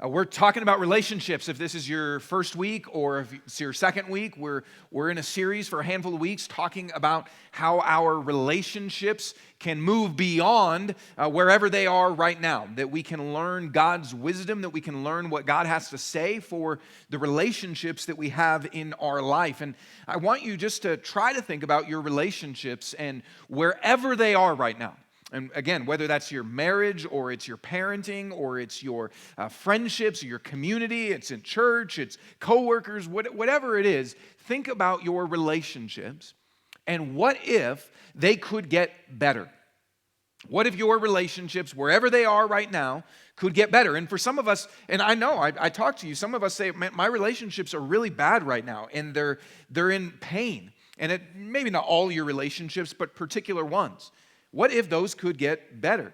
We're talking about relationships. If this is your first week or if it's your second week, we're in a series for a handful of weeks talking about how our relationships can move beyond wherever they are right now, that we can learn God's wisdom, that we can learn what God has to say for the relationships that we have in our life. And I want you just to try to think about your relationships and wherever they are right now. And again, whether that's your marriage or it's your parenting or it's your friendships or your community, it's in church, it's coworkers, whatever it is, think about your relationships and what if they could get better? What if your relationships, wherever they are right now, could get better? And for some of us, and I know, I talk to you, some of us say, man, my relationships are really bad right now and they're in pain. And maybe not all your relationships, but particular ones. What if those could get better?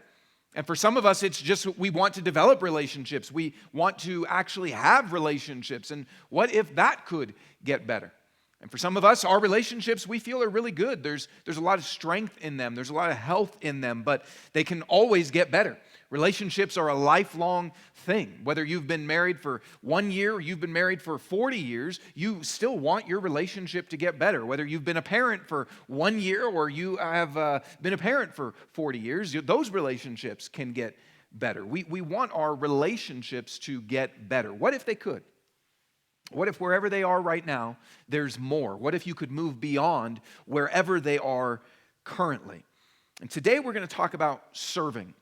And for some of us, it's just we want to develop relationships. We want to actually have relationships. And what if that could get better? And for some of us, our relationships we feel are really good. There's a lot of strength in them. There's a lot of health in them, but they can always get better. Relationships are a lifelong thing. Whether you've been married for 1 year or you've been married for 40 years, you still want your relationship to get better. Whether you've been a parent for 1 year or you have been a parent for 40 years, those relationships can get better. We want our relationships to get better. What if they could? What if wherever they are right now, there's more? What if you could move beyond wherever they are currently? And today we're going to talk about serving.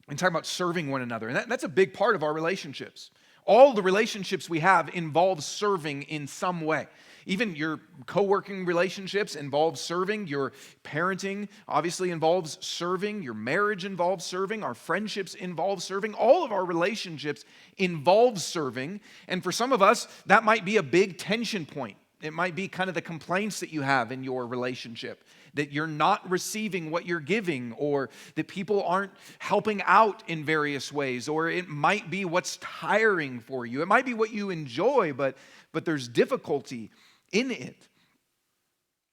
And talk about serving one another. And that's a big part of our relationships. All the relationships we have involve serving in some way. Even your co-working relationships involve serving. Your parenting obviously involves serving. Your marriage involves serving. Our friendships involve serving. All of our relationships involve serving. And for some of us, that might be a big tension point. It might be kind of the complaints that you have in your relationship, that you're not receiving what you're giving, or that people aren't helping out in various ways, or it might be what's tiring for you. It might be what you enjoy, but there's difficulty in it.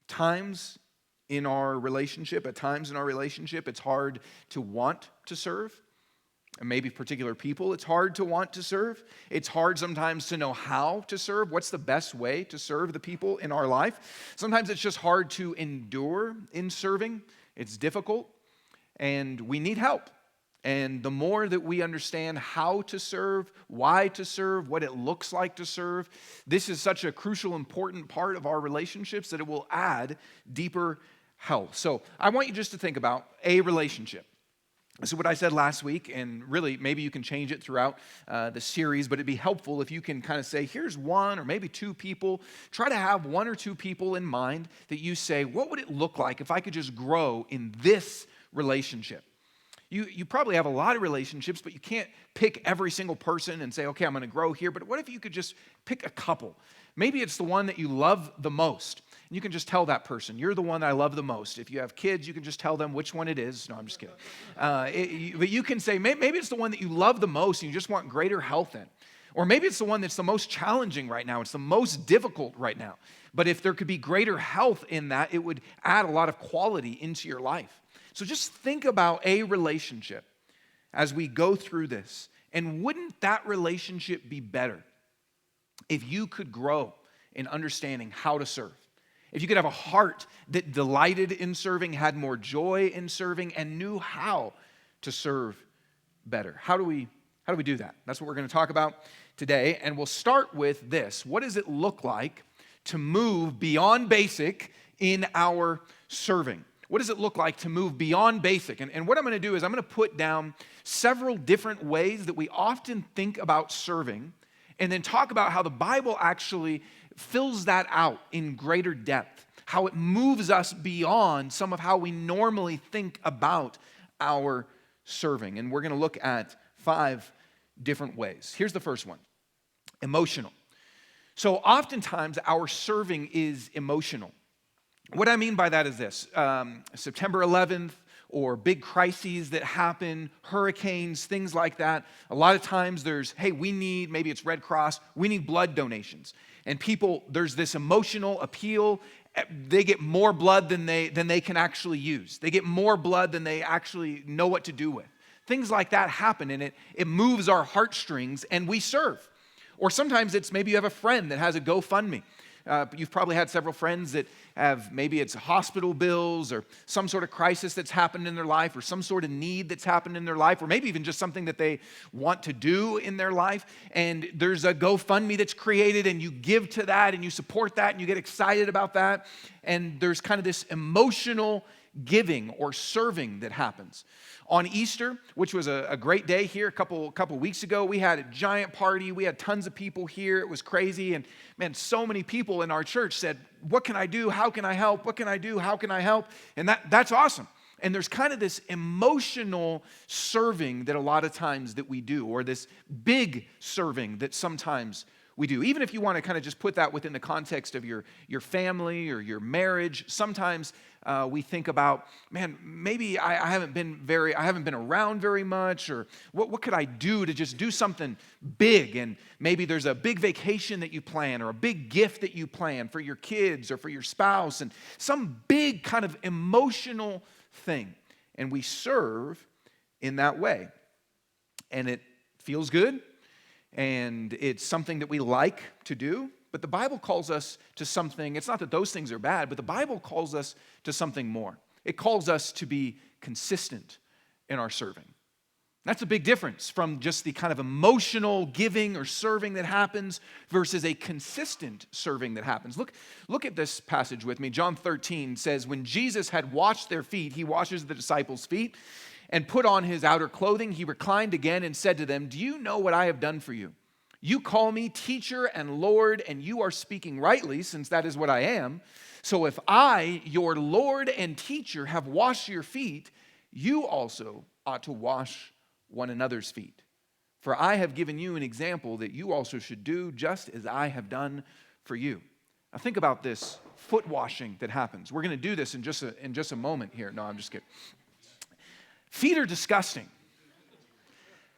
At times in our relationship, it's hard to want to serve. And maybe particular people, it's hard to want to serve. It's hard sometimes to know how to serve. What's the best way to serve the people in our life? Sometimes it's just hard to endure in serving. It's difficult, and we need help. And the more that we understand how to serve, why to serve, what it looks like to serve, this is such a crucial, important part of our relationships that it will add deeper health. So I want you just to think about a relationship. This is what I said last week, and really, maybe you can change it throughout the series, but it'd be helpful if you can kind of say, here's one or maybe two people. Try to have one or two people in mind that you say, what would it look like if I could just grow in this relationship? You probably have a lot of relationships, but you can't pick every single person and say, okay, I'm going to grow here. But what if you could just pick a couple? Maybe it's the one that you love the most. And you can just tell that person, you're the one I love the most. If you have kids, you can just tell them which one it is. No, I'm just kidding. But you can say, maybe it's the one that you love the most and you just want greater health in. Or maybe it's the one that's the most challenging right now. It's the most difficult right now. But if there could be greater health in that, it would add a lot of quality into your life. So just think about a relationship as we go through this. And wouldn't that relationship be better if you could grow in understanding how to serve? If you could have a heart that delighted in serving, had more joy in serving, and knew how to serve better. How do we do that? That's what we're going to talk about today. And we'll start with this. What does it look like to move beyond basic in our serving? What does it look like to move beyond basic? And what I'm going to do is I'm going to put down several different ways that we often think about serving, and then talk about how the Bible actually fills that out in greater depth, how it moves us beyond some of how we normally think about our serving. And we're going to look at 5 different ways. Here's the first one: emotional. So oftentimes our serving is emotional. What I mean by that is this: September 11th, or big crises that happen, hurricanes, things like that. A lot of times maybe it's Red Cross, we need blood donations. And people, there's this emotional appeal. They get more blood than they can actually use. They get more blood than they actually know what to do with. Things like that happen, and it moves our heartstrings, and we serve. Or sometimes it's maybe you have a friend that has a GoFundMe. You've probably had several friends that have, maybe it's hospital bills or some sort of crisis that's happened in their life or some sort of need that's happened in their life or maybe even just something that they want to do in their life. And there's a GoFundMe that's created and you give to that and you support that and you get excited about that. And there's kind of this emotional giving or serving that happens. On Easter, which was a great day here a couple weeks ago, we had a giant party. We had tons of people here. It was crazy. And man, so many people in our church said, what can I do? How can I help? What can I do? How can I help? And that's awesome. And there's kind of this emotional serving that a lot of times that we do, or this big serving that sometimes we do. Even if you want to kind of just put that within the context of your family or your marriage, sometimes we think about, man, maybe I haven't been around very much, or what could I do to just do something big? And maybe there's a big vacation that you plan or a big gift that you plan for your kids or for your spouse and some big kind of emotional thing. And we serve in that way. And it feels good. And it's something that we like to do, but the Bible calls us to something. It's not that those things are bad, but the Bible calls us to something more. It calls us to be consistent in our serving. That's a big difference from just the kind of emotional giving or serving that happens versus a consistent serving that happens. Look at this passage with me. John 13 says, when Jesus had washed their feet, he washes the disciples' feet, and put on his outer clothing, he reclined again and said to them, do you know what I have done for you? You call me teacher and Lord, and you are speaking rightly, since that is what I am. So if I, your Lord and teacher, have washed your feet, you also ought to wash one another's feet. For I have given you an example that you also should do just as I have done for you. Now think about this foot washing that happens. We're going to do this in just a moment here. No, I'm just kidding. Feet are disgusting.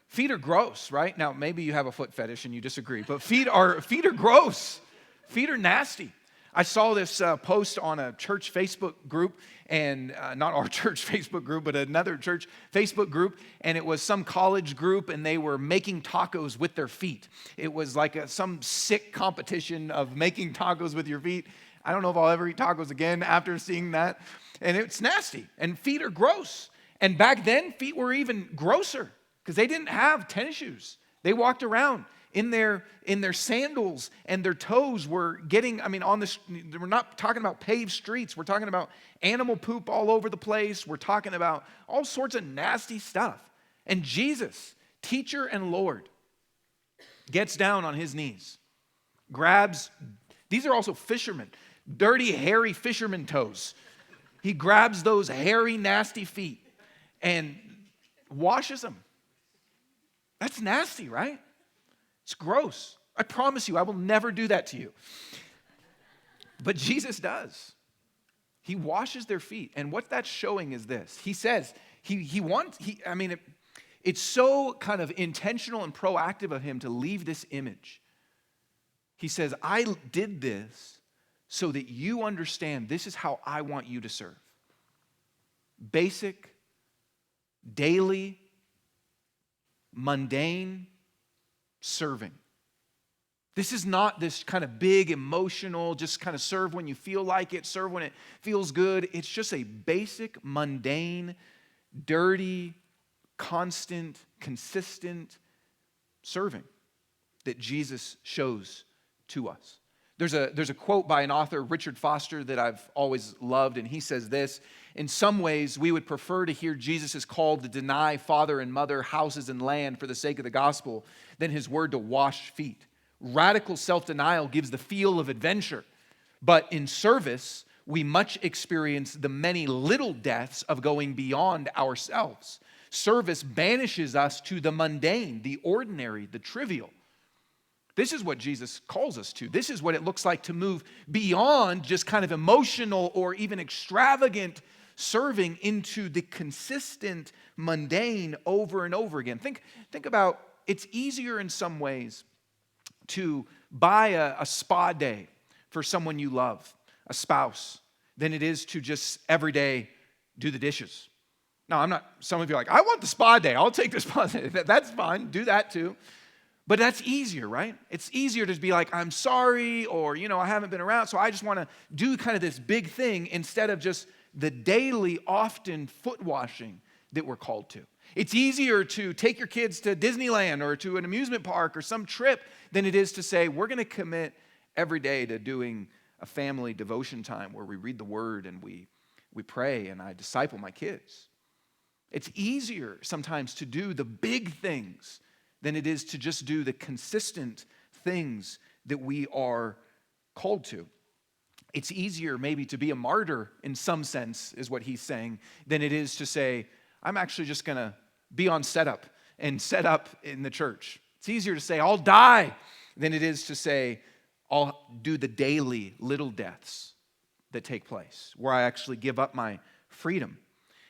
Feet are gross, right? Now, maybe you have a foot fetish and you disagree, but feet are gross. Feet are nasty. I saw this post on a church Facebook group, and not our church Facebook group, but another church Facebook group, and it was some college group, and they were making tacos with their feet. It was like some sick competition of making tacos with your feet. I don't know if I'll ever eat tacos again after seeing that, and it's nasty, and feet are gross. And back then, feet were even grosser because they didn't have tennis shoes. They walked around in their sandals, and their toes were getting, we're not talking about paved streets. We're talking about animal poop all over the place. We're talking about all sorts of nasty stuff. And Jesus, teacher and Lord, gets down on his knees, grabs, these are also fishermen, dirty, hairy fisherman toes. He grabs those hairy, nasty feet and washes them. That's nasty, right? It's gross. I promise you, I will never do that to you. But Jesus does. He washes their feet. And what that's showing is this. He says, it's so kind of intentional and proactive of him to leave this image. He says, I did this so that you understand this is how I want you to serve. Basic, daily, mundane serving. This is not this kind of big emotional, just kind of serve when you feel like it, serve when it feels good. It's just a basic, mundane, dirty, constant, consistent serving that Jesus shows to us. There's a quote by an author, Richard Foster, that I've always loved, and he says this: in some ways, we would prefer to hear Jesus' call to deny father and mother, houses and land for the sake of the gospel than his word to wash feet. Radical self-denial gives the feel of adventure, but in service, we much experience the many little deaths of going beyond ourselves. Service banishes us to the mundane, the ordinary, the trivial. This is what Jesus calls us to. This is what it looks like to move beyond just kind of emotional or even extravagant serving into the consistent, mundane over and over again. Think about, it's easier in some ways to buy a spa day for someone you love, a spouse, than it is to just every day do the dishes Now, some of you are like, I want the spa day. I'll take the spa day. That's fine. Do that too. But that's easier, right? It's easier to be like, I'm sorry, or, I haven't been around, so I just want to do kind of this big thing instead of just the daily, often foot washing that we're called to. It's easier to take your kids to Disneyland or to an amusement park or some trip than it is to say, we're going to commit every day to doing a family devotion time where we read the Word and we pray and I disciple my kids. It's easier sometimes to do the big things than it is to just do the consistent things that we are called to. It's easier maybe to be a martyr in some sense, is what he's saying, than it is to say, I'm actually just going to be on setup and set up in the church. It's easier to say, I'll die, than it is to say, I'll do the daily little deaths that take place, where I actually give up my freedom.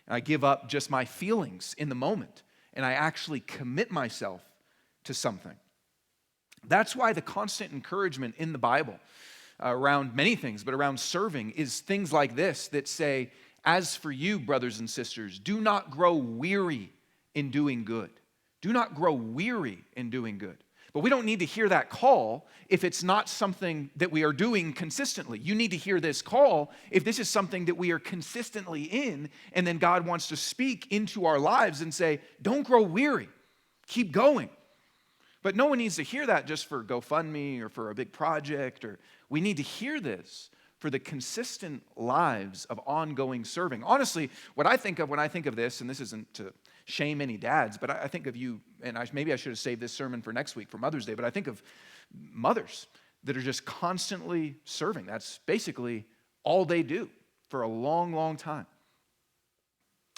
And I give up just my feelings in the moment, and I actually commit myself to something. That's why the constant encouragement in the Bible around many things, but around serving, is things like this that say, as for you, brothers and sisters, do not grow weary in doing good. Do not grow weary in doing good. But we don't need to hear that call if it's not something that we are doing consistently. You need to hear this call if this is something that we are consistently in, and then God wants to speak into our lives and say, don't grow weary, keep going. But no one needs to hear that just for GoFundMe or for a big project. Or we need to hear this for the consistent lives of ongoing serving. Honestly, what I think of when I think of this, and this isn't to shame any dads, but I think of you, and maybe I should have saved this sermon for next week, for Mother's Day, but I think of mothers that are just constantly serving. That's basically all they do for a long, long time.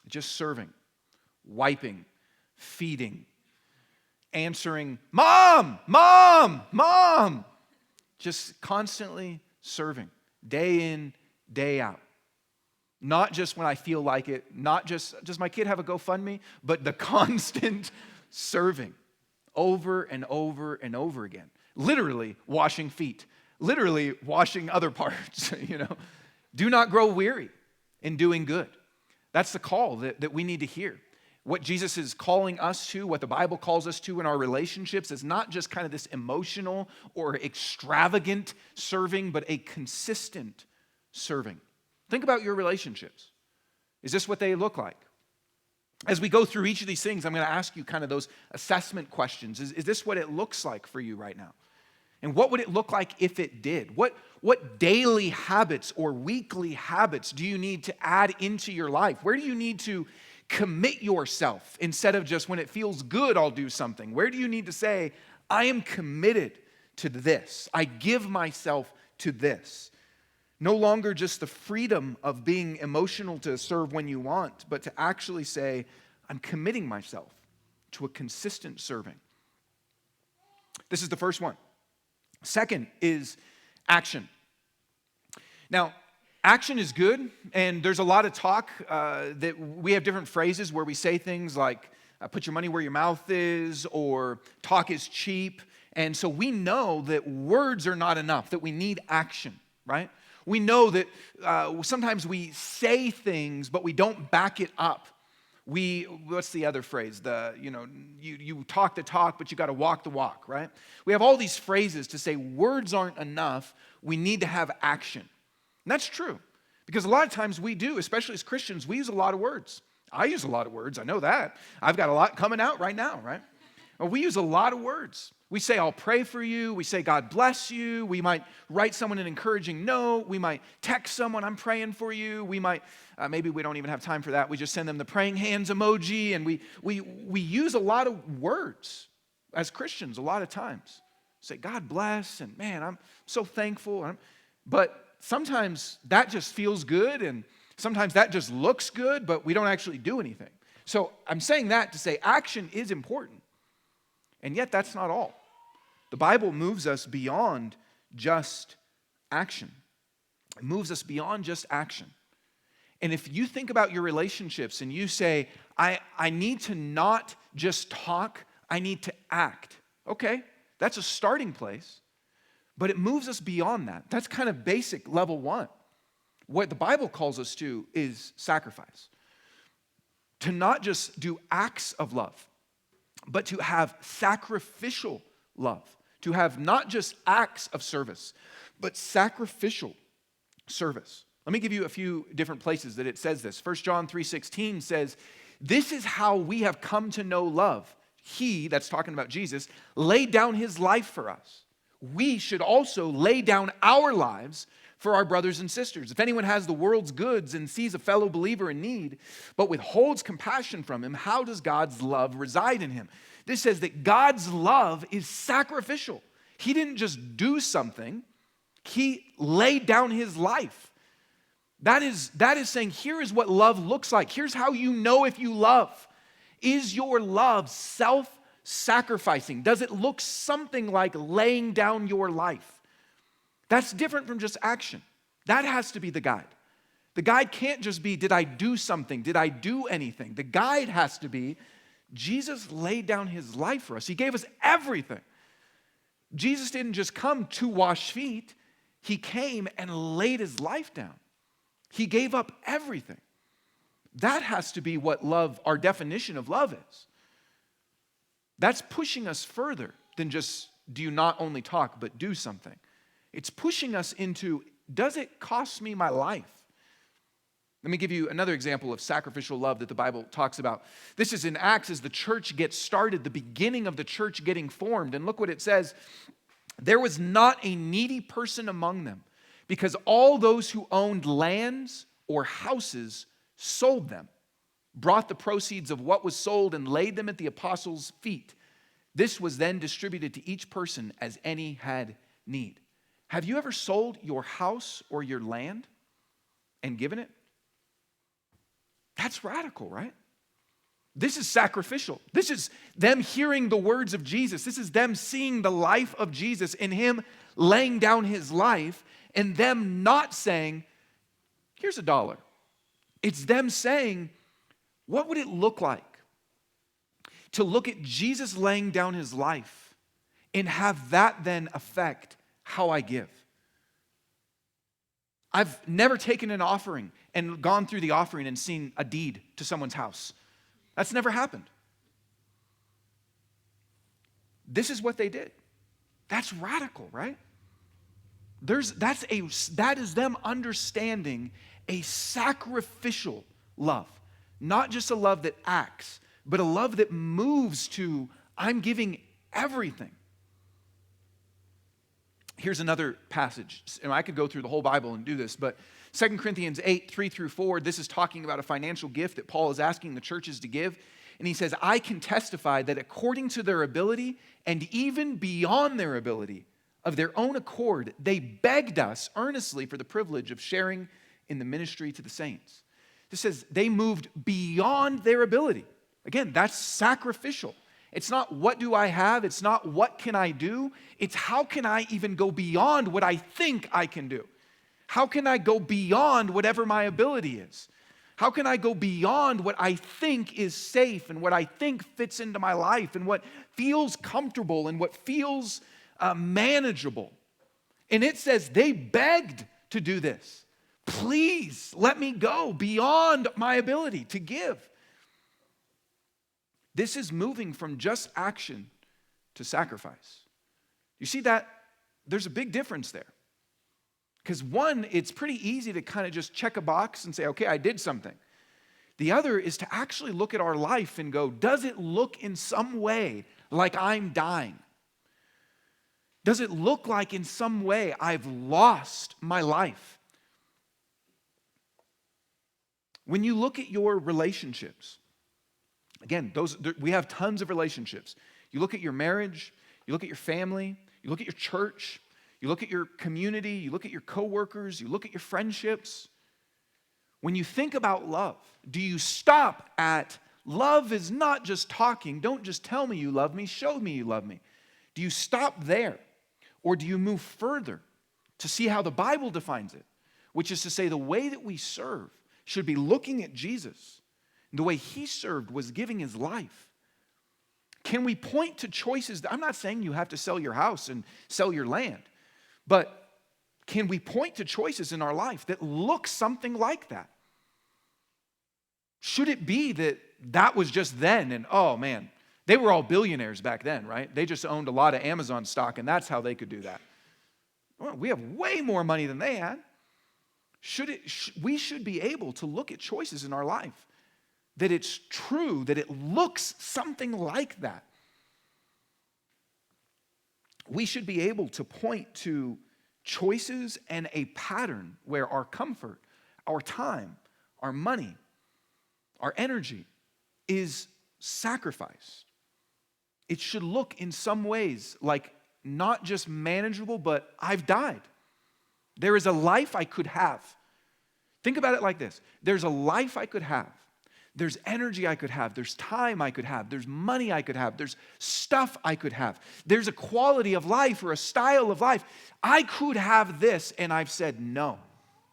Just serving, wiping, feeding, answering, Mom, Mom, Mom. Just constantly serving, day in, day out. Not just when I feel like it, not just, does my kid have a GoFundMe? But the constant serving over and over and over again. Literally washing feet, literally washing other parts, Do not grow weary in doing good. That's the call that we need to hear. What Jesus is calling us to, what the Bible calls us to in our relationships, is not just kind of this emotional or extravagant serving, but a consistent serving. Think about your relationships. Is this what they look like? As we go through each of these things, I'm going to ask you kind of those assessment questions. Is this what it looks like for you right now? And what would it look like if it did? What daily habits or weekly habits do you need to add into your life? Where do you need to commit yourself instead of just when it feels good, I'll do something? Where do you need to say, I am committed to this. I give myself to this. No longer just the freedom of being emotional to serve when you want, but to actually say, I'm committing myself to a consistent serving. This is the first one. Second is action. Now, action is good, and there's a lot of talk that we have different phrases where we say things like, put your money where your mouth is, or talk is cheap. And so we know that words are not enough, that we need action, right? We know that sometimes we say things, but we don't back it up. What's the other phrase? You talk the talk, but you got to walk the walk, right? We have all these phrases to say words aren't enough. We need to have action. And that's true, because a lot of times we do, especially as Christians, we use a lot of words. I use a lot of words. I know that. I've got a lot coming out right now, right? We use a lot of words. We say, I'll pray for you. We say, God bless you. We might write someone an encouraging note. We might text someone, I'm praying for you. We might, maybe we don't even have time for that. We just send them the praying hands emoji. And we use a lot of words as Christians a lot of times. Say, God bless, and man, I'm so thankful. But sometimes that just feels good, and sometimes that just looks good, but we don't actually do anything. So I'm saying that to say action is important. And yet that's not all. The Bible moves us beyond just action. It moves us beyond just action. And if you think about your relationships and you say, I need to not just talk, I need to act. Okay, that's a starting place. But it moves us beyond that. That's kind of basic level one. What the Bible calls us to is sacrifice. to not just do acts of love, but to have sacrificial love, to have not just acts of service, but sacrificial service. Let me give you a few different places that it says this. 1 John 3:16 says, "This is how we have come to know love. He," that's talking about Jesus, "laid down his life for us. We should also lay down our lives for our brothers and sisters. If anyone has the world's goods and sees a fellow believer in need, but withholds compassion from him, how does God's love reside in him?" This says that God's love is sacrificial. He didn't just do something, he laid down his life. That is saying, here is what love looks like. Here's how you know if you love. Is your love self-sacrificing? Does it look something like laying down your life? That's different from just action. That has to be the guide. The guide can't just be, did I do something? Did I do anything? The guide has to be, Jesus laid down his life for us. He gave us everything. Jesus didn't just come to wash feet. He came and laid his life down. He gave up everything. That has to be what love, our definition of love is. That's pushing us further than just, do you not only talk, but do something. It's pushing us into, does it cost me my life? Let me give you another example of sacrificial love that the Bible talks about. This is in Acts as the church gets started, the beginning of the church getting formed. And look what it says. "There was not a needy person among them, because all those who owned lands or houses sold them, brought the proceeds of what was sold and laid them at the apostles' feet. This was then distributed to each person as any had need." Have you ever sold your house or your land and given it? That's radical, right? This is sacrificial. This is them hearing the words of Jesus. This is them seeing the life of Jesus and him laying down his life and them not saying, "Here's $1. It's them saying, what would it look like to look at Jesus laying down his life and have that then affect how I give? I've never taken an offering and gone through the offering and seen a deed to someone's house. That's never happened. This is what they did. That's radical, right? That is them understanding a sacrificial love. Not just a love that acts, but a love that moves to, I'm giving everything. Here's another passage. And I could go through the whole Bible and do this, but 2 Corinthians 8, 3-4, this is talking about a financial gift that Paul is asking the churches to give. And he says, "I can testify that according to their ability and even beyond their ability, of their own accord, they begged us earnestly for the privilege of sharing in the ministry to the saints." This says they moved beyond their ability. Again, that's sacrificial. It's not what do I have, it's not what can I do, it's how can I even go beyond what I think I can do? How can I go beyond whatever my ability is? How can I go beyond what I think is safe and what I think fits into my life and what feels comfortable and what feels manageable? And it says they begged to do this. Please let me go beyond my ability to give. This is moving from just action to sacrifice. You see that? There's a big difference there. Because one, it's pretty easy to kind of just check a box and say, okay, I did something. The other is to actually look at our life and go, does it look in some way like I'm dying? Does it look like in some way I've lost my life? When you look at your relationships, again, we have tons of relationships. You look at your marriage, you look at your family, you look at your church, you look at your community, you look at your coworkers, you look at your friendships. When you think about love, do you stop at love is not just talking, don't just tell me you love me, show me you love me. Do you stop there? Or do you move further to see how the Bible defines it? Which is to say the way that we serve should be looking at Jesus. The way he served was giving his life. Can we point to choices? I'm not saying you have to sell your house and sell your land, but can we point to choices in our life that look something like that? Should it be that that was just then, and oh man, they were all billionaires back then, right? They just owned a lot of Amazon stock, and that's how they could do that. Well, we have way more money than they had. We should be able to look at choices in our life that it's true, that it looks something like that. We should be able to point to choices and a pattern where our comfort, our time, our money, our energy is sacrificed. It should look in some ways like not just manageable, but I've died. There is a life I could have. Think about it like this. There's a life I could have. There's energy I could have. There's time I could have. There's money I could have. There's stuff I could have. There's a quality of life or a style of life. I could have this, and I've said no.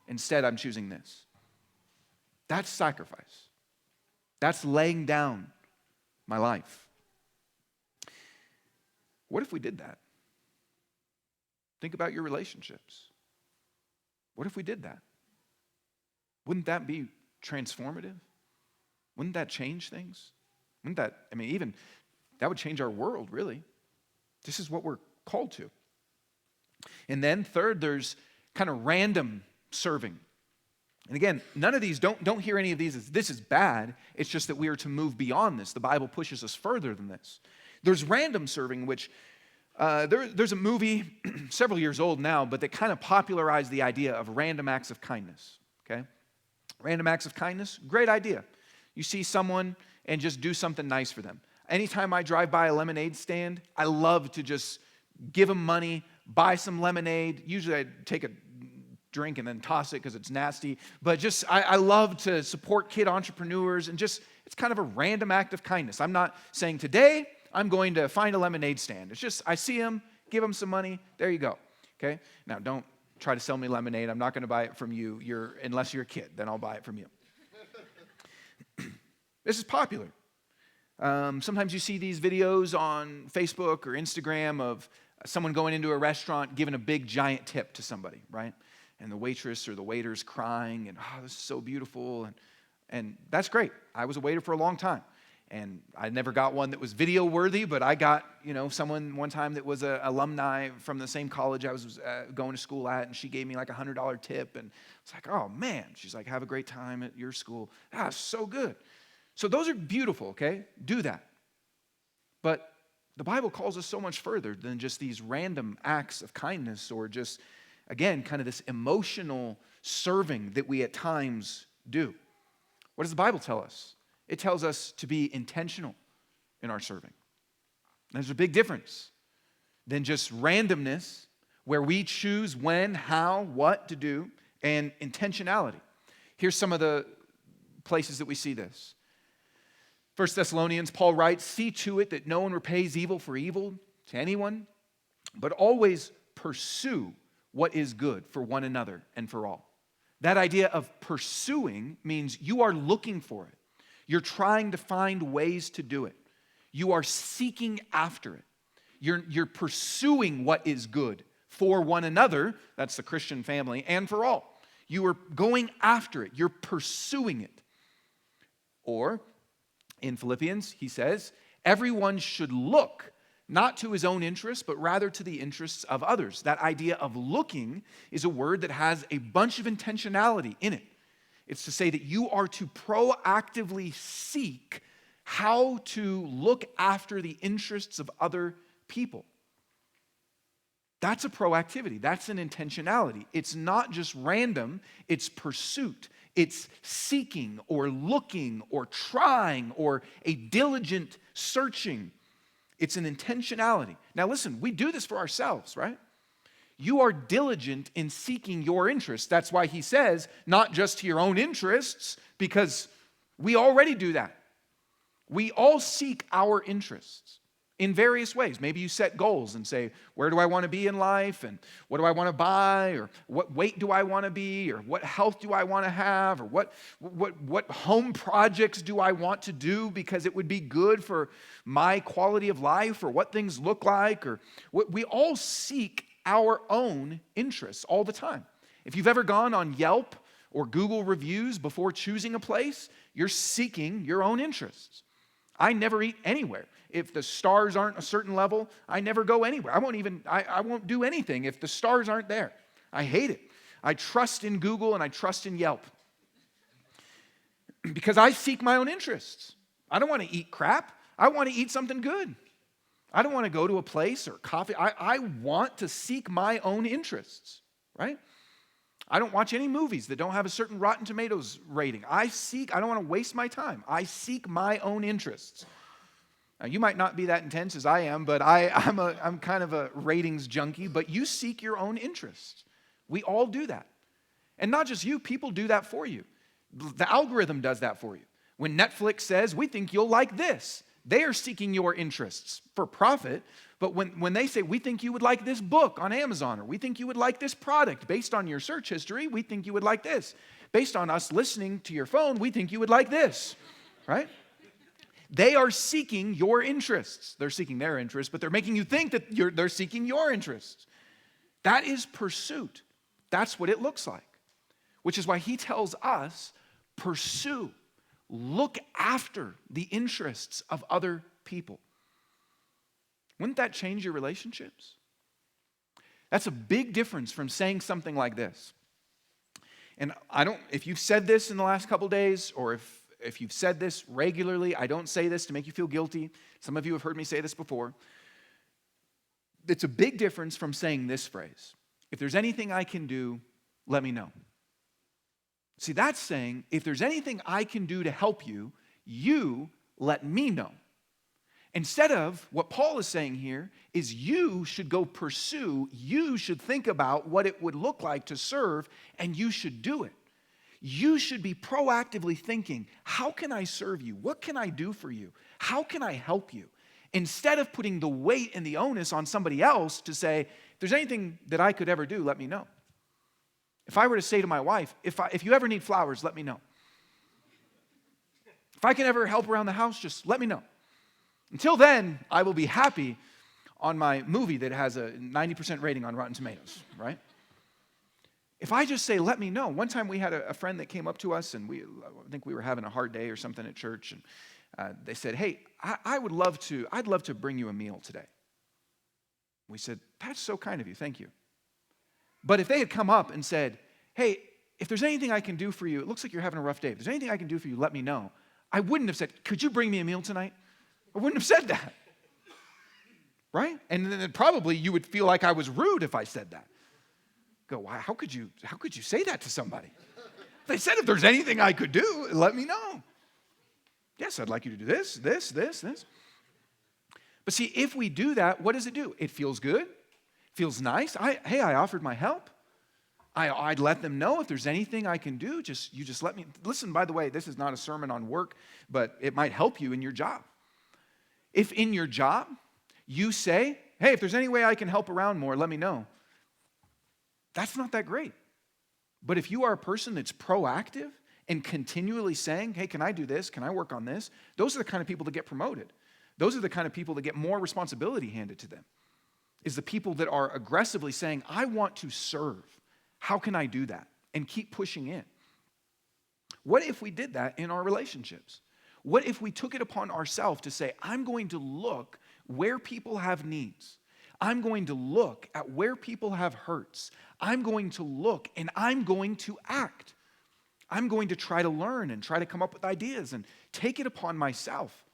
Instead, I'm choosing this. That's sacrifice. That's laying down my life. What if we did that? Think about your relationships. What if we did that? Wouldn't that be transformative? Wouldn't that change things? Wouldn't that, even that would change our world, really. This is what we're called to. And then third, there's kind of random serving. And again, none of these, don't hear any of these as this is bad. It's just that we are to move beyond this. The Bible pushes us further than this. There's random serving, which there's a movie several years old now, but that kind of popularized the idea of random acts of kindness, okay? Random acts of kindness, great idea. You see someone and just do something nice for them. Anytime I drive by a lemonade stand, I love to just give them money, buy some lemonade. Usually I take a drink and then toss it because it's nasty. But just, I love to support kid entrepreneurs and just, it's kind of a random act of kindness. I'm not saying today I'm going to find a lemonade stand. It's just, I see them, give them some money, there you go, okay? Now, don't try to sell me lemonade. I'm not going to buy it from you unless you're a kid. Then I'll buy it from you. This is popular. Sometimes you see these videos on Facebook or Instagram of someone going into a restaurant giving a big giant tip to somebody, right? And the waitress or the waiter's crying and, oh, this is so beautiful. And that's great. I was a waiter for a long time. And I never got one that was video worthy, but I got, someone one time that was an alumni from the same college I was going to school at, and she gave me like a $100 tip. And it's like, oh man, she's like, have a great time at your school. So good. So those are beautiful, okay? Do that. But the Bible calls us so much further than just these random acts of kindness or just, again, kind of this emotional serving that we at times do. What does the Bible tell us? It tells us to be intentional in our serving. There's a big difference than just randomness where we choose when, how, what to do, and intentionality. Here's some of the places that we see this. 1 Thessalonians, Paul writes, see to it that no one repays evil for evil to anyone, but always pursue what is good for one another and for all. That idea of pursuing means you are looking for it. You're trying to find ways to do it. You are seeking after it. You're pursuing what is good for one another, that's the Christian family, and for all. You are going after it. You're pursuing it. Or, in Philippians, he says, everyone should look not to his own interests, but rather to the interests of others. That idea of looking is a word that has a bunch of intentionality in it. It's to say that you are to proactively seek how to look after the interests of other people. That's a proactivity. That's an intentionality. It's not just random, it's pursuit. It's seeking or looking or trying or a diligent searching. It's an intentionality. Now listen, we do this for ourselves, right? You are diligent in seeking your interests. That's why he says, not just to your own interests, because we already do that. We all seek our interests in various ways. Maybe you set goals and say, where do I want to be in life? And what do I want to buy? Or what weight do I want to be? Or what health do I want to have? Or what home projects do I want to do because it would be good for my quality of life? Or what things look like? Or we all seek our own interests all the time. If you've ever gone on Yelp or Google reviews before choosing a place, You're seeking your own interests. I never eat anywhere. If the stars aren't a certain level, I never go anywhere. I won't do anything if the stars aren't there. I hate it. I trust in Google and I trust in Yelp because I seek my own interests. I don't want to eat crap. I want to eat something good. I don't want to go to a place or coffee. I want to seek my own interests, right? I don't watch any movies that don't have a certain Rotten Tomatoes rating. I don't want to waste my time. I seek my own interests. Now, you might not be that intense as I am, but I'm kind of a ratings junkie, but you seek your own interests. We all do that. And not just you, people do that for you. The algorithm does that for you. When Netflix says, we think you'll like this, they are seeking your interests for profit. But when they say, we think you would like this book on Amazon, or we think you would like this product based on your search history, we think you would like this. Based on us listening to your phone, we think you would like this, right? They are seeking your interests. They're seeking their interests, but they're making you think that they're seeking your interests. That is pursuit. That's what it looks like, which is why he tells us, pursue, look after the interests of other people. Wouldn't that change your relationships? That's a big difference from saying something like this. And if you've said this in the last couple days, or if you've said this regularly, I don't say this to make you feel guilty. Some of you have heard me say this before. It's a big difference from saying this phrase. If there's anything I can do, let me know. See, that's saying, if there's anything I can do to help you, you let me know. Instead of what Paul is saying here is you should go pursue, you should think about what it would look like to serve, and you should do it. You should be proactively thinking, how can I serve you? What can I do for you? How can I help you? Instead of putting the weight and the onus on somebody else to say, if there's anything that I could ever do, let me know. If I were to say to my wife, if you ever need flowers, let me know. If I can ever help around the house, just let me know. Until then, I will be happy on my movie that has a 90% rating on Rotten Tomatoes, right? If I just say, let me know. One time we had a friend that came up to us, and I think we were having a hard day or something at church, and they said, hey, I'd love to bring you a meal today. We said, that's so kind of you, thank you. But if they had come up and said, hey, if there's anything I can do for you, it looks like you're having a rough day. If there's anything I can do for you, let me know. I wouldn't have said, could you bring me a meal tonight? I wouldn't have said that, right? And then probably you would feel like I was rude if I said that. Go, why? How could you say that to somebody? They said, if there's anything I could do, let me know. Yes, I'd like you to do this. But see, if we do that, what does it do? It feels good. Feels nice. I offered my help. I'd let them know if there's anything I can do. You just let me. Listen, by the way, this is not a sermon on work, but it might help you in your job. If in your job you say, hey, if there's any way I can help around more, let me know. That's not that great. But if you are a person that's proactive and continually saying, hey, can I do this? Can I work on this? Those are the kind of people that get promoted. Those are the kind of people that get more responsibility handed to them. Is the people that are aggressively saying, I want to serve. How can I do that? And keep pushing in. What if we did that in our relationships? What if we took it upon ourselves to say, I'm going to look where people have needs. I'm going to look at where people have hurts. I'm going to look and I'm going to act. I'm going to try to learn and try to come up with ideas and take it upon myself.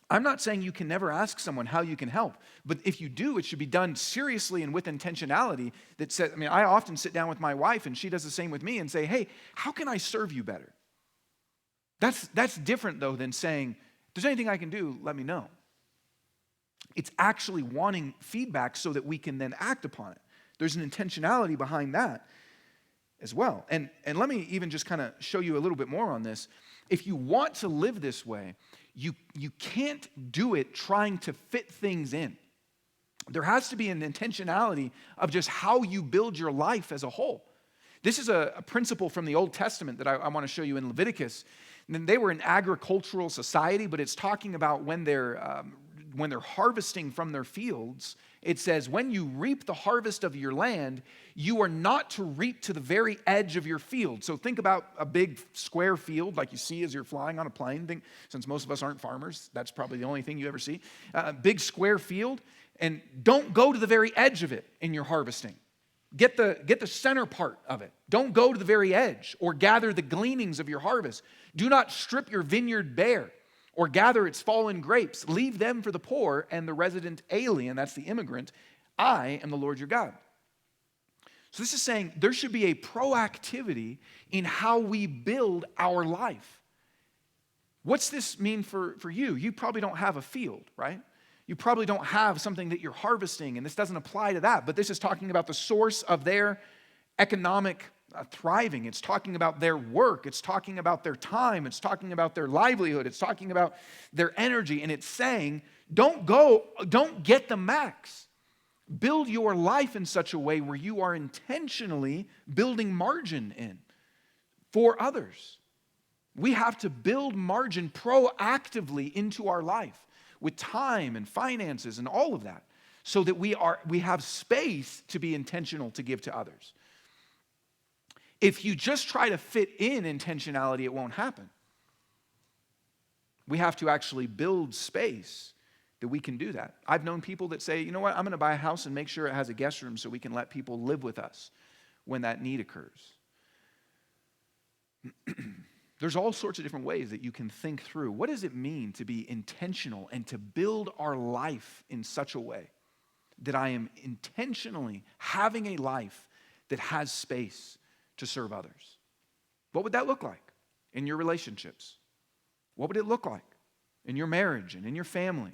I'm not saying you can never ask someone how you can help, but if you do, it should be done seriously and with intentionality. I often sit down with my wife and she does the same with me and say, hey, how can I serve you better? That's different though than saying, if there's anything I can do, let me know. It's actually wanting feedback so that we can then act upon it. There's an intentionality behind that as well. And let me even just kind of show you a little bit more on this. If you want to live this way, you can't do it trying to fit things in. There has to be an intentionality of just how you build your life as a whole. This is a principle from the Old Testament that I want to show you in Leviticus. And they were an agricultural society, but it's talking about when when they're harvesting from their fields, it says, when you reap the harvest of your land, you are not to reap to the very edge of your field. So think about a big square field like you see as you're flying on a plane. Since most of us aren't farmers, that's probably the only thing you ever see. A big square field, and don't go to the very edge of it in your harvesting. Get the center part of it. Don't go to the very edge or gather the gleanings of your harvest. Do not strip your vineyard bare or gather its fallen grapes. Leave them for the poor and the resident alien, that's the immigrant. I am the Lord your God. So this is saying there should be a proactivity in how we build our life. What's this mean for you? You probably don't have a field, right? You probably don't have something that you're harvesting, and this doesn't apply to that, but this is talking about the source of their economic thriving. It's talking about their work. It's talking about their time. It's talking about their livelihood. It's talking about their energy, and it's saying, don't get the max. Build your life in such a way where you are intentionally building margin in for others. We have to build margin proactively into our life with time and finances and all of that, so that we have space to be intentional to give to others. If you just try to fit in intentionality, it won't happen. We have to actually build space that we can do that. I've known people that say, you know what, I'm going to buy a house and make sure it has a guest room so we can let people live with us when that need occurs. There's all sorts of different ways that you can think through. What does it mean to be intentional and to build our life in such a way that I am intentionally having a life that has space to serve others? What would that look like in your relationships? What would it look like in your marriage and in your family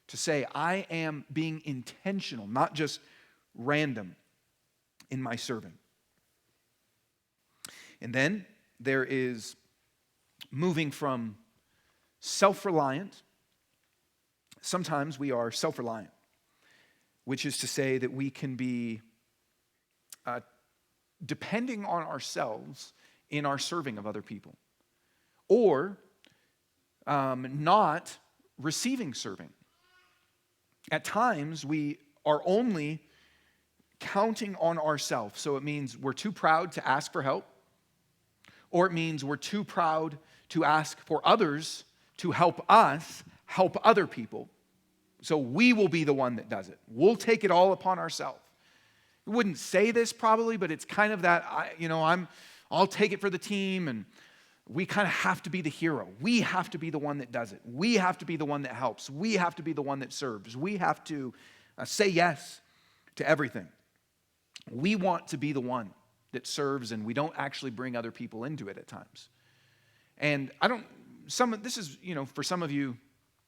to say, I am being intentional, not just random in my serving? And then there is moving from self-reliant. Sometimes we are self-reliant, which is to say that we can be depending on ourselves in our serving of other people, or not receiving serving. At times, we are only counting on ourselves. So it means we're too proud to ask for help, or it means we're too proud to ask for others to help us help other people. So we will be the one that does it. We'll take it all upon ourselves. We wouldn't say this probably, but it's kind of that, I'll take it for the team, and we kind of have to be the hero. We have to be the one that does it. We have to be the one that helps. We have to be the one that serves. We have to say yes to everything. We want to be the one that serves, and we don't actually bring other people into it at times. And this is, for some of you,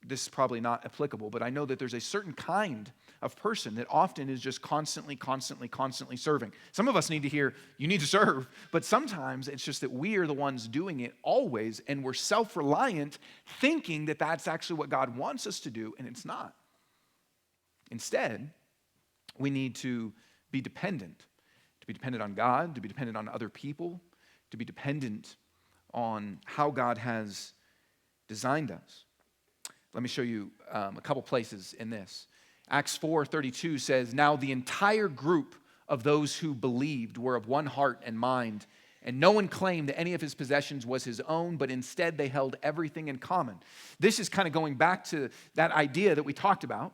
this is probably not applicable, but I know that there's a certain kind of person that often is just constantly serving. Some of us need to hear, you need to serve, but sometimes it's just that we are the ones doing it always, and we're self-reliant, thinking that that's actually what God wants us to do, and it's not. Instead, we need to be dependent on God, to be dependent on other people, to be dependent on how God has designed us. Let me show you a couple places in this. Acts 4:32 says, now the entire group of those who believed were of one heart and mind, and no one claimed that any of his possessions was his own, but instead they held everything in common. This is kind of going back to that idea that we talked about,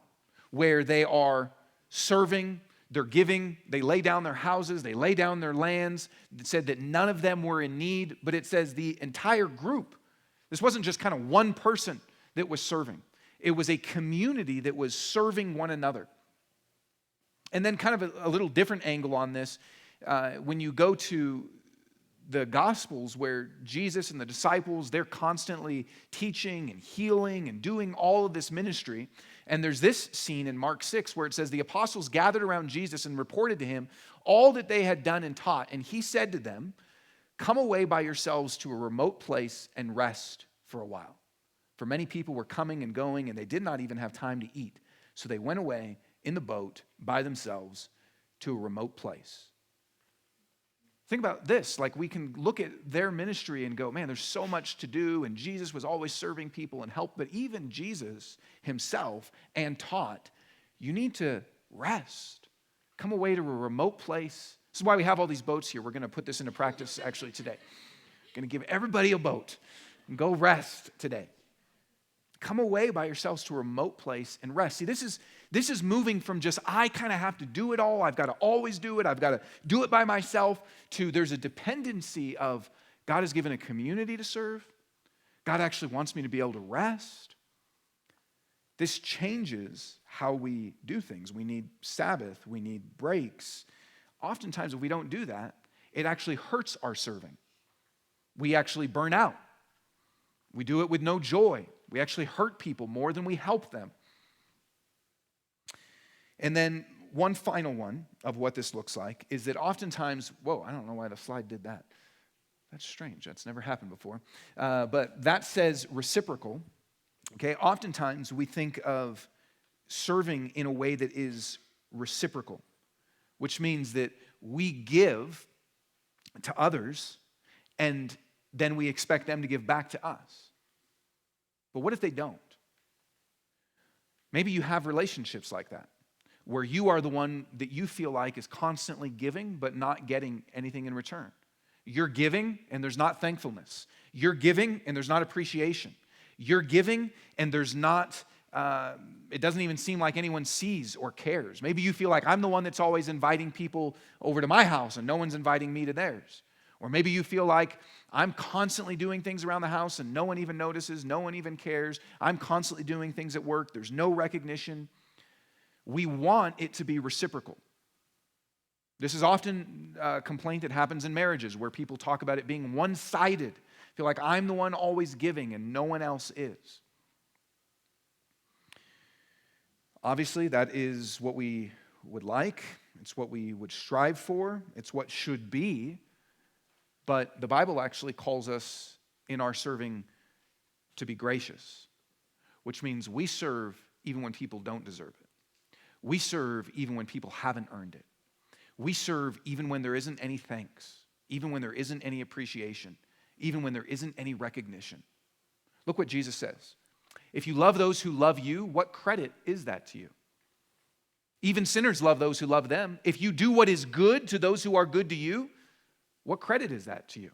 where they are serving, they're giving, they lay down their houses, they lay down their lands. It said that none of them were in need, but it says the entire group. This wasn't just kind of one person that was serving. It was a community that was serving one another. And then kind of a little different angle on this, when you go to the Gospels where Jesus and the disciples, they're constantly teaching and healing and doing all of this ministry. And there's this scene in Mark 6 where it says, the apostles gathered around Jesus and reported to him all that they had done and taught. And he said to them, come away by yourselves to a remote place and rest for a while. For many people were coming and going, and they did not even have time to eat. So they went away in the boat by themselves to a remote place. Think about this, like we can look at their ministry and go, man, there's so much to do, and Jesus was always serving people and help, but even Jesus himself and taught, you need to rest. Come away to a remote place. This is why we have all these boats here. We're going to put this into practice actually today. We're going to give everybody a boat and go rest today. Come away by yourselves to a remote place and rest. See, this is moving from just, I kind of have to do it all. I've got to always do it. I've got to do it by myself, to there's a dependency of God has given a community to serve. God actually wants me to be able to rest. This changes how we do things. We need Sabbath. We need breaks. Oftentimes, if we don't do that, it actually hurts our serving. We actually burn out. We do it with no joy. We actually hurt people more than we help them. And then one final one of what this looks like is that oftentimes, whoa, I don't know why the slide did that. That's strange. That's never happened before. But that says reciprocal. Okay, oftentimes we think of serving in a way that is reciprocal, which means that we give to others and then we expect them to give back to us. But what if they don't? Maybe you have relationships like that, where you are the one that you feel like is constantly giving but not getting anything in return. You're giving and there's not thankfulness. You're giving and there's not appreciation. You're giving and there's not, it doesn't even seem like anyone sees or cares. Maybe you feel like I'm the one that's always inviting people over to my house and no one's inviting me to theirs. Or maybe you feel like I'm constantly doing things around the house and no one even notices, no one even cares. I'm constantly doing things at work. There's no recognition. We want it to be reciprocal. This is often a complaint that happens in marriages where people talk about it being one-sided. Feel like I'm the one always giving and no one else is. Obviously, that is what we would like. It's what we would strive for. It's what should be. But the Bible actually calls us in our serving to be gracious, which means we serve even when people don't deserve it. We serve even when people haven't earned it. We serve even when there isn't any thanks, even when there isn't any appreciation, even when there isn't any recognition. Look what Jesus says. If you love those who love you, what credit is that to you? Even sinners love those who love them. If you do what is good to those who are good to you, what credit is that to you?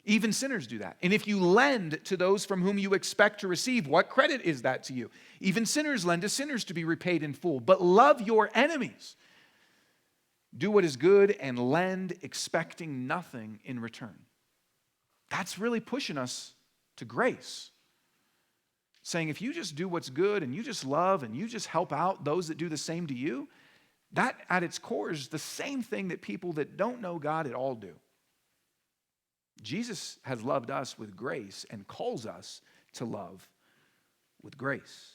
Even sinners do that. And if you lend to those from whom you expect to receive, what credit is that to you? Even sinners lend to sinners to be repaid in full. But love your enemies. Do what is good and lend, expecting nothing in return. That's really pushing us to grace. Saying if you just do what's good and you just love and you just help out those that do the same to you, that at its core is the same thing that people that don't know God at all do. Jesus has loved us with grace and calls us to love with grace.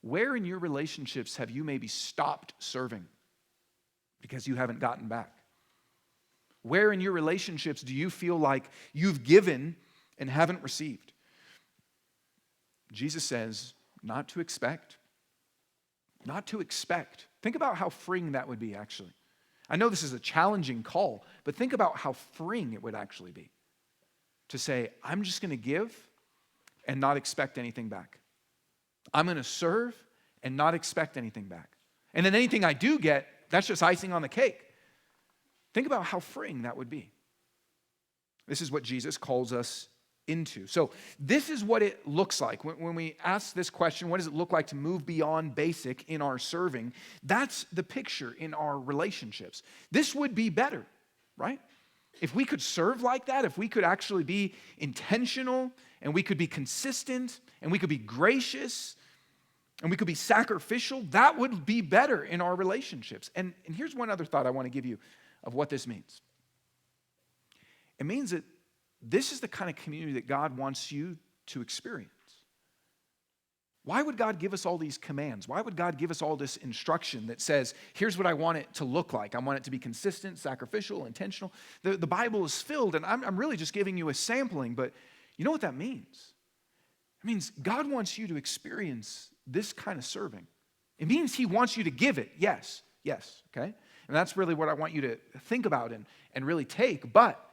Where in your relationships have you maybe stopped serving because you haven't gotten back? Where in your relationships do you feel like you've given and haven't received? Jesus says not to expect. Not to expect. Think about how freeing that would be, actually. I know this is a challenging call, but think about how freeing it would actually be to say, I'm just going to give and not expect anything back. I'm going to serve and not expect anything back. And then anything I do get, that's just icing on the cake. Think about how freeing that would be. This is what Jesus calls us into. So this is what it looks like. When we ask this question, what does it look like to move beyond basic in our serving? That's the picture in our relationships. This would be better, right? If we could serve like that, if we could actually be intentional and we could be consistent and we could be gracious and we could be sacrificial, that would be better in our relationships. And here's one other thought I want to give you of what this means. It means that this is the kind of community that God wants you to experience. Why would God give us all these commands? Why would God give us all this instruction that says, here's what I want it to look like. I want it to be consistent, sacrificial, intentional. The Bible is filled, and I'm really just giving you a sampling, but you know what that means? It means God wants you to experience this kind of serving. It means He wants you to give it, yes, okay? And that's really what I want you to think about and really take. But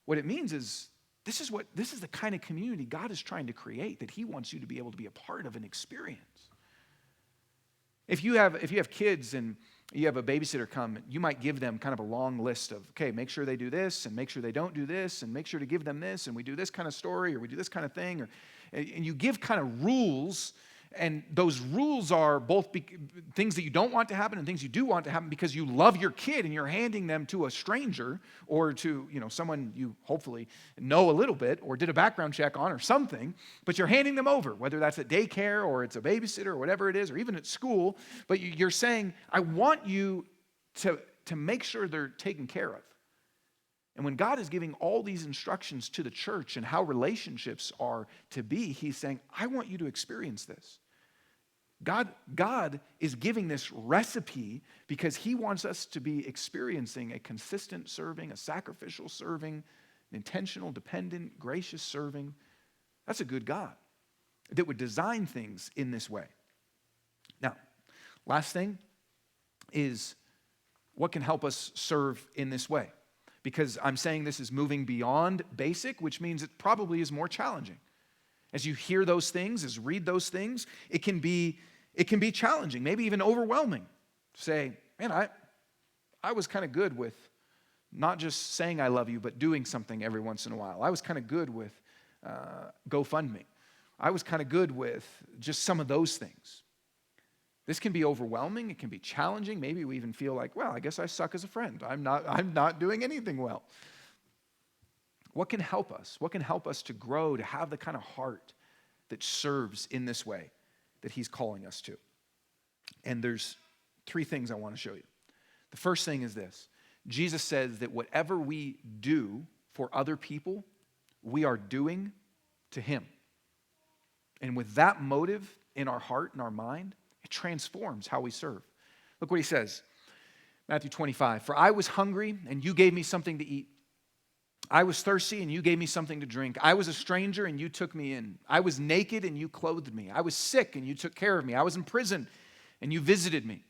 what it means is this is the kind of community God is trying to create, that he wants you to be able to be a part of and experience. If you have kids and you have a babysitter come, you might give them kind of a long list of, okay, make sure they do this and make sure they don't do this and make sure to give them this and we do this kind of story or we do this kind of thing. And you give kind of rules, and those rules are both things that you don't want to happen and things you do want to happen because you love your kid and you're handing them to a stranger or to someone you hopefully know a little bit or did a background check on or something, but you're handing them over, whether that's at daycare or it's a babysitter or whatever it is, or even at school, but you're saying, I want you to make sure they're taken care of. And when God is giving all these instructions to the church and how relationships are to be, he's saying, I want you to experience this. God is giving this recipe because he wants us to be experiencing a consistent serving, a sacrificial serving, an intentional, dependent, gracious serving. That's a good God that would design things in this way. Now, last thing is what can help us serve in this way? Because I'm saying this is moving beyond basic, which means it probably is more challenging. As you hear those things, as read those things, it can be challenging, maybe even overwhelming. Say, man, I was kind of good with not just saying I love you, but doing something every once in a while. I was kind of good with GoFundMe. I was kind of good with just some of those things. This can be overwhelming. It can be challenging. Maybe we even feel like, well, I guess I suck as a friend. I'm not doing anything well. What can help us? What can help us to grow, to have the kind of heart that serves in this way that he's calling us to? And there's 3 things I want to show you. The first thing is this. Jesus says that whatever we do for other people, we are doing to him. And with that motive in our heart and our mind, it transforms how we serve. Look what he says, Matthew 25. For I was hungry, and you gave me something to eat. I was thirsty, and you gave me something to drink. I was a stranger, and you took me in. I was naked, and you clothed me. I was sick, and you took care of me. I was in prison, and you visited me.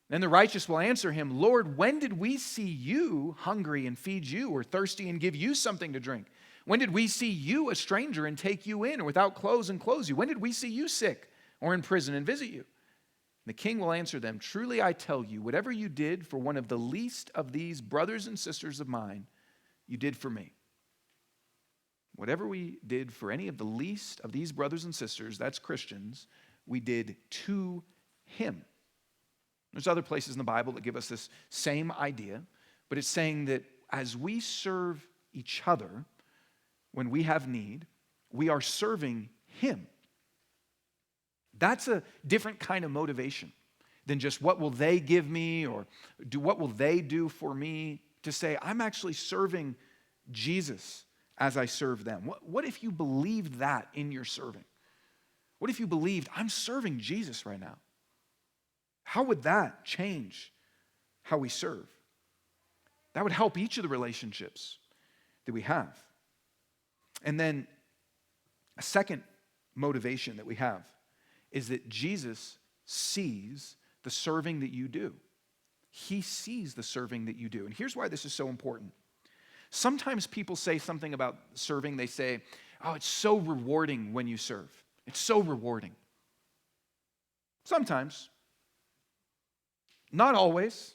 Then the righteous will answer him, Lord, when did we see you hungry and feed you, or thirsty and give you something to drink? When did we see you a stranger and take you in, or without clothes and clothe you? When did we see you sick or in prison and visit you? The king will answer them, truly I tell you, whatever you did for one of the least of these brothers and sisters of mine, you did for me. Whatever we did for any of the least of these brothers and sisters, that's Christians, we did to him. There's other places in the Bible that give us this same idea, but it's saying that as we serve each other when we have need, we are serving him. That's a different kind of motivation than just what will they give me or what will they do for me, to say I'm actually serving Jesus as I serve them. What if you believed that in your serving? What if you believed I'm serving Jesus right now? How would that change how we serve? That would help each of the relationships that we have. And then a second motivation that we have is that Jesus sees the serving that you do. He sees the serving that you do. And here's why this is so important. Sometimes people say something about serving. They say, oh, it's so rewarding when you serve. It's so rewarding. Sometimes. Not always.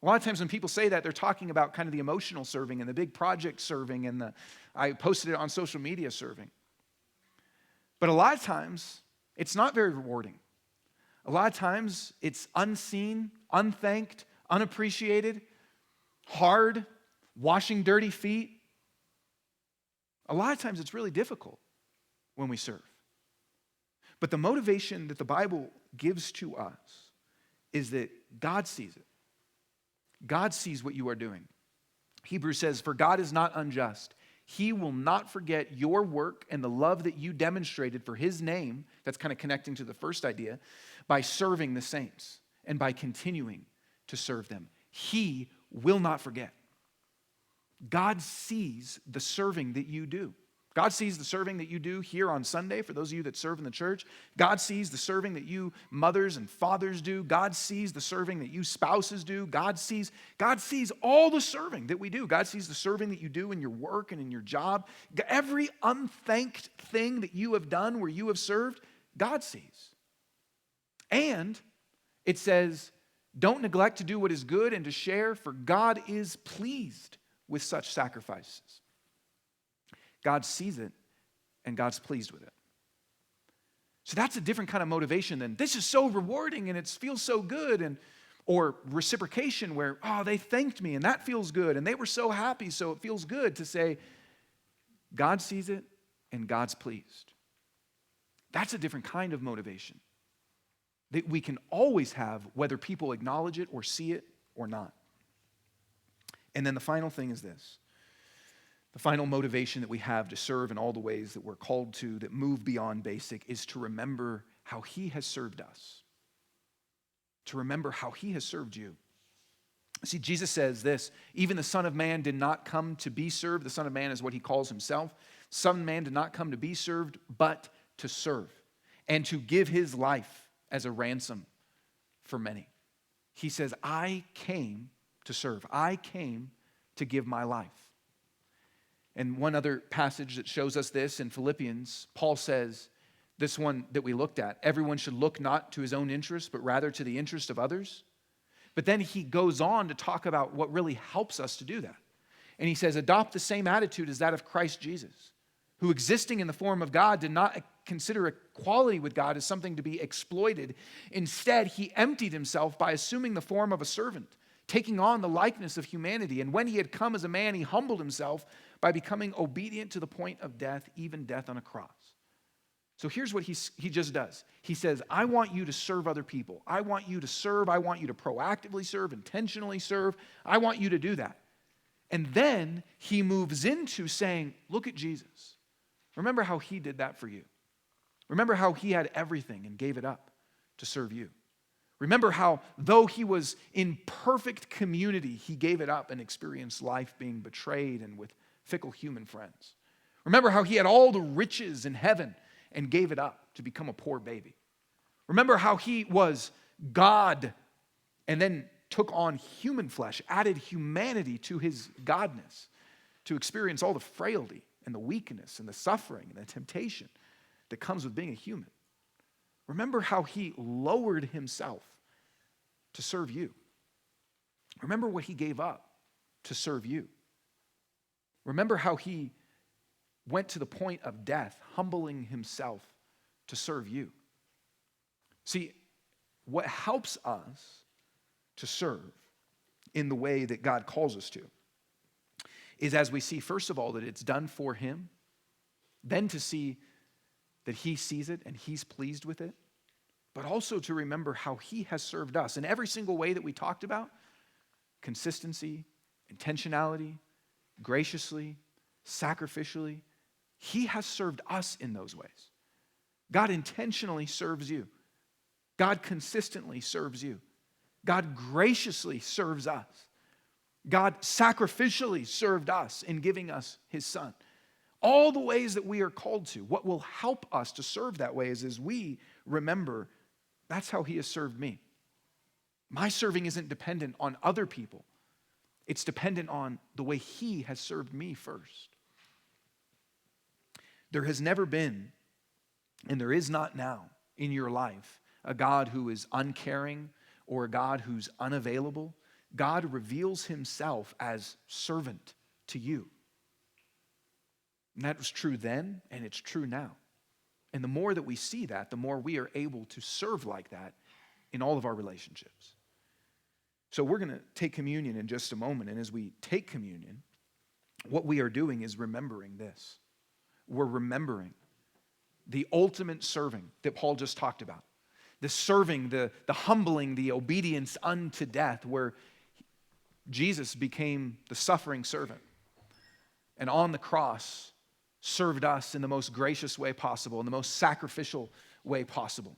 A lot of times when people say that, they're talking about kind of the emotional serving and the big project serving and the I posted it on social media serving. But a lot of times, it's not very rewarding. A lot of times, it's unseen, unthanked, unappreciated, hard, washing dirty feet. A lot of times, it's really difficult when we serve. But the motivation that the Bible gives to us is that God sees it. God sees what you are doing. Hebrews says, for God is not unjust. He will not forget your work and the love that you demonstrated for his name, that's kind of connecting to the first idea, by serving the saints and by continuing to serve them. He will not forget. God sees the serving that you do. God sees the serving that you do here on Sunday for those of you that serve in the church. God sees the serving that you mothers and fathers do. God sees the serving that you spouses do. God sees all the serving that we do. God sees the serving that you do in your work and in your job. Every unthanked thing that you have done where you have served, God sees. And it says, don't neglect to do what is good and to share, for God is pleased with such sacrifices. God sees it, and God's pleased with it. So that's a different kind of motivation than, this is so rewarding and it feels so good, or reciprocation where, oh, they thanked me and that feels good, and they were so happy, so it feels good, to say, God sees it and God's pleased. That's a different kind of motivation that we can always have, whether people acknowledge it or see it or not. And then the final thing is this. The final motivation that we have to serve in all the ways that we're called to, that move beyond basic, is to remember how He has served us. To remember how He has served you. See, Jesus says this, even the Son of Man did not come to be served. The Son of Man is what He calls Himself. Son of Man did not come to be served, but to serve, and to give His life as a ransom for many. He says, I came to serve. I came to give my life. And one other passage that shows us this in Philippians, Paul says, this one that we looked at, everyone should look not to his own interest, but rather to the interest of others. But then he goes on to talk about what really helps us to do that. And he says, adopt the same attitude as that of Christ Jesus, who existing in the form of God did not consider equality with God as something to be exploited. Instead, he emptied himself by assuming the form of a servant, taking on the likeness of humanity. And when he had come as a man, he humbled himself by becoming obedient to the point of death, even death on a cross. So here's what he just does. He says, I want you to serve other people. I want you to serve. I want you to proactively serve, intentionally serve. I want you to do that. And then he moves into saying, look at Jesus. Remember how He did that for you. Remember how He had everything and gave it up to serve you. Remember how, though He was in perfect community, He gave it up and experienced life being betrayed and with fickle human friends. Remember how He had all the riches in heaven and gave it up to become a poor baby. Remember how He was God and then took on human flesh, added humanity to His godness to experience all the frailty and the weakness and the suffering and the temptation that comes with being a human. Remember how He lowered Himself to serve you. Remember what He gave up to serve you. Remember how He went to the point of death, humbling Himself to serve you. See, what helps us to serve in the way that God calls us to is as we see, first of all, that it's done for Him, then to see that He sees it and He's pleased with it, but also to remember how He has served us in every single way that we talked about: consistency, intentionality, graciously, sacrificially. He has served us in those ways. God intentionally serves you. God consistently serves you. God graciously serves us. God sacrificially served us in giving us His Son. All the ways that we are called to, what will help us to serve that way is as we remember, that's how He has served me. My serving isn't dependent on other people. It's dependent on the way He has served me first. There has never been, and there is not now in your life, a God who is uncaring or a God who's unavailable. God reveals Himself as servant to you. And that was true then, and it's true now. And the more that we see that, the more we are able to serve like that in all of our relationships. So we're going to take communion in just a moment. And as we take communion, what we are doing is remembering this. We're remembering the ultimate serving that Paul just talked about. The serving, the humbling, the obedience unto death, where Jesus became the suffering servant. And on the cross, served us in the most gracious way possible, in the most sacrificial way possible,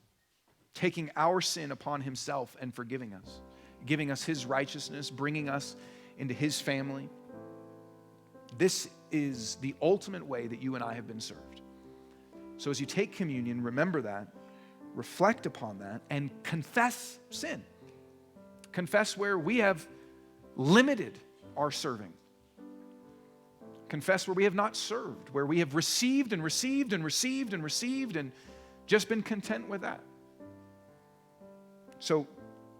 taking our sin upon Himself and forgiving us, giving us His righteousness, bringing us into His family. This is the ultimate way that you and I have been served. So as you take communion, remember that, reflect upon that, and confess sin. Confess where we have limited our serving. Confess where we have not served, where we have received and received and received and received and just been content with that. So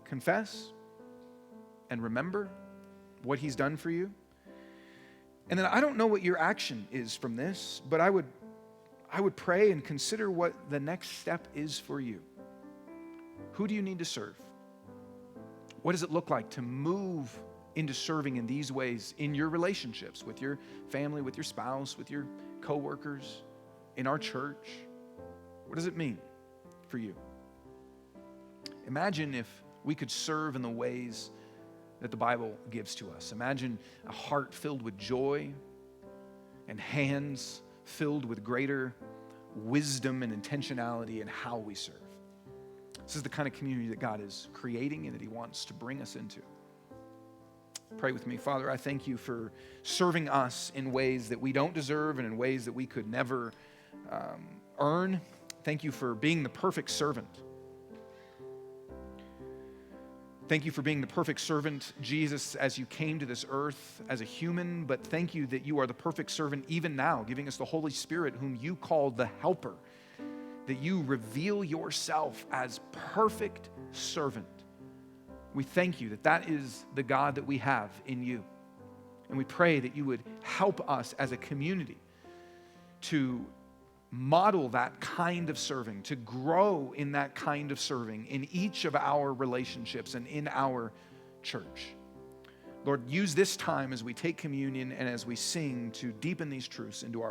confess and remember what he's done for you. And then I don't know what your action is from this, but I would pray and consider what the next step is for you. Who do you need to serve? What does it look like to move into serving in these ways in your relationships with your family, with your spouse, with your coworkers, in our church? What does it mean for you? Imagine if we could serve in the ways that the Bible gives to us. Imagine a heart filled with joy and hands filled with greater wisdom and intentionality in how we serve. This is the kind of community that God is creating and that he wants to bring us into. Pray with me. Father, I thank you for serving us in ways that we don't deserve and in ways that we could never earn. Thank you for being the perfect servant. Thank you for being the perfect servant, Jesus, as you came to this earth as a human, but thank you that you are the perfect servant even now, giving us the Holy Spirit, whom you call the helper, that you reveal yourself as perfect servant. We thank you that that is the God that we have in you. And we pray that you would help us as a community to model that kind of serving, to grow in that kind of serving in each of our relationships and in our church. Lord, use this time as we take communion and as we sing to deepen these truths into our